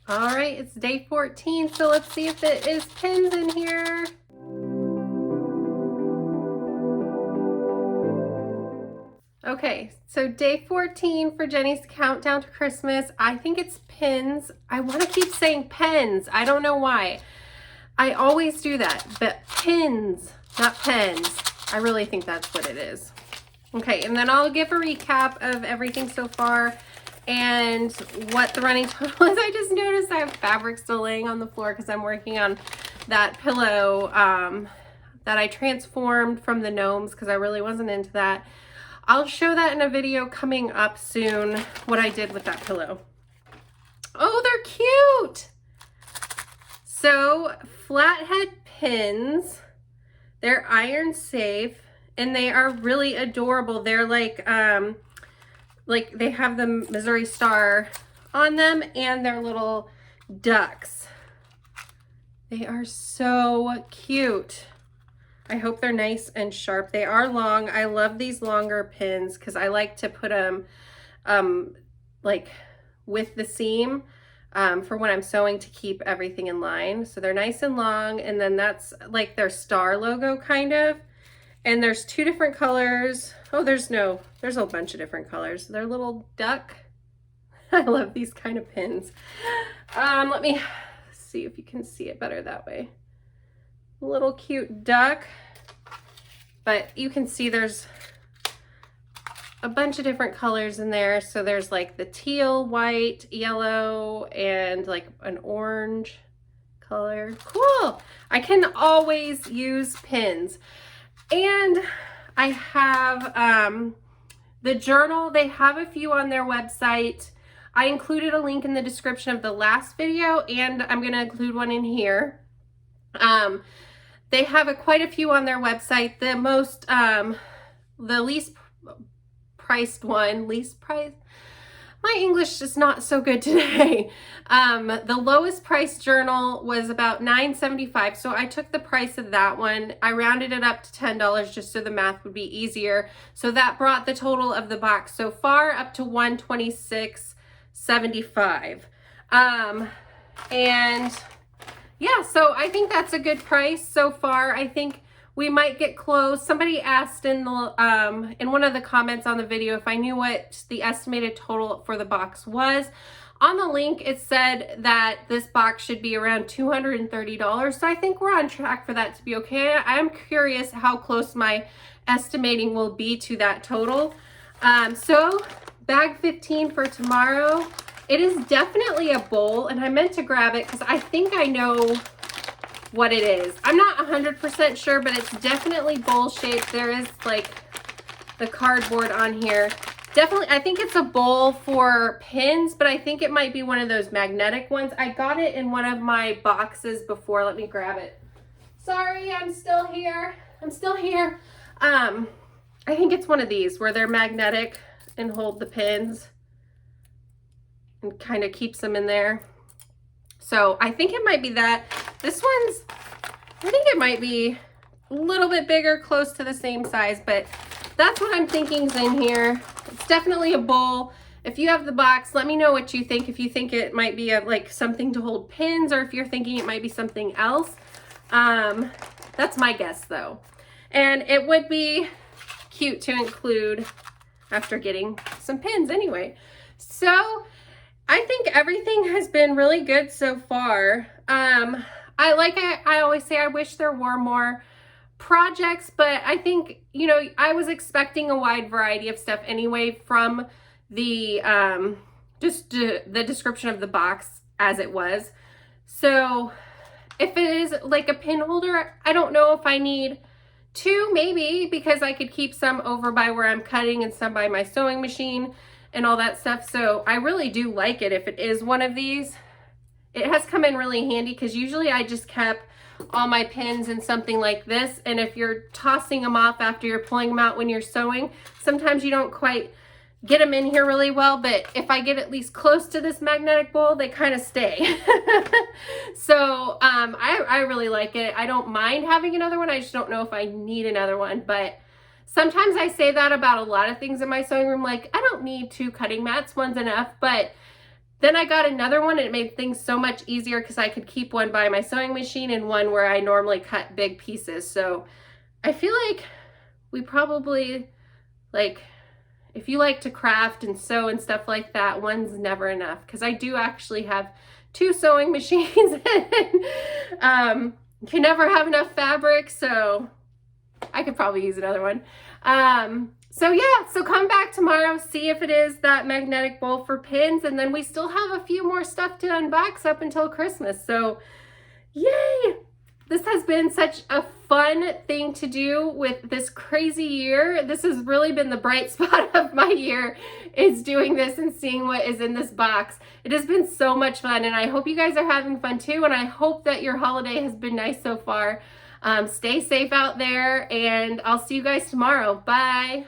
All right, it's day 14, so let's see if it is pins in here. Okay, so day 14 for Jenny's countdown to Christmas. I think it's pins. I want to keep saying pens. I don't know why. I always do that, but pins, not pens. I really think that's what it is. Okay, and then I'll give a recap of everything so far and what the running total is. I just noticed I have fabric still laying on the floor because I'm working on that pillow that I transformed from the gnomes because I really wasn't into that. I'll show that in a video coming up soon, what I did with that pillow. Oh, they're cute! So, flathead pins, they're iron safe, and they are really adorable. They're like they have the Missouri Star on them, and they're little ducks. They are so cute. I hope they're nice and sharp. They are long. I love these longer pins because I like to put them like with the seam for when I'm sewing to keep everything in line. So they're nice and long, and then that's like their star logo kind of. And there's two different colors. Oh, there's a bunch of different colors. They're little duck. I love these kind of pins. Let me see if you can see it better that way. Little cute duck, but you can see there's a bunch of different colors in there. So there's like the teal, white, yellow, and like an orange color. Cool. I can always use pins. And I have the journal. They have a few on their website. I included a link in the description of the last video, and I'm going to include one in here. They have quite a few on their website. The most, the least priced one, my English is not so good today. The lowest priced journal was about $9.75. So I took the price of that one. I rounded it up to $10 just so the math would be easier. So that brought the total of the box so far up to $126.75. And yeah, so I think that's a good price so far. I think we might get close. Somebody asked in the in one of the comments on the video if I knew what the estimated total for the box was. On the link, it said that this box should be around $230. So I think we're on track for that to be okay. I'm curious how close my estimating will be to that total. So bag 15 for tomorrow. It is definitely a bowl, and I meant to grab it because I think I know what it is. I'm not 100% sure, but it's definitely bowl shaped. There is like the cardboard on here. Definitely, I think it's a bowl for pins, but I think it might be one of those magnetic ones. I got it in one of my boxes before. Let me grab it. Sorry, I'm still here. I think it's one of these where they're magnetic and hold the pins and kind of keeps them in there. So I think it might be that. This one's, I think it might be a little bit bigger, close to the same size, but that's what I'm thinking is in here. It's definitely a bowl. If you have the box, let me know what you think. If you think it might be like something to hold pins, or if you're thinking it might be something else. That's my guess though. And it would be cute to include after getting some pins anyway. So I think everything has been really good so far. I always say, I wish there were more projects, but I think, you know, I was expecting a wide variety of stuff anyway from the, the description of the box as it was. So if it is like a pin holder, I don't know if I need two, maybe, because I could keep some over by where I'm cutting and some by my sewing machine and all that stuff. So I really do like it if it is one of these. It has come in really handy because usually I just kept all my pins in something like this. And if you're tossing them off after you're pulling them out when you're sewing, sometimes you don't quite get them in here really well. But if I get at least close to this magnetic bowl, they kind of stay. So I really like it. I don't mind having another one. I just don't know if I need another one. But sometimes I say that about a lot of things in my sewing room. Like, I don't need two cutting mats. One's enough. But Then I got another one and it made things so much easier because I could keep one by my sewing machine and one where I normally cut big pieces. So I feel like we probably, like, if you like to craft and sew and stuff like that, one's never enough, because I do actually have 2 sewing machines. You can never have enough fabric, so I could probably use another one. So yeah, so come back tomorrow, see if it is that magnetic bowl for pins, and then we still have a few more stuff to unbox up until Christmas. So yay! This has been such a fun thing to do with this crazy year. This has really been the bright spot of my year, is doing this and seeing what is in this box. It has been so much fun, and I hope you guys are having fun too, and I hope that your holiday has been nice so far. Stay safe out there, and I'll see you guys tomorrow. Bye.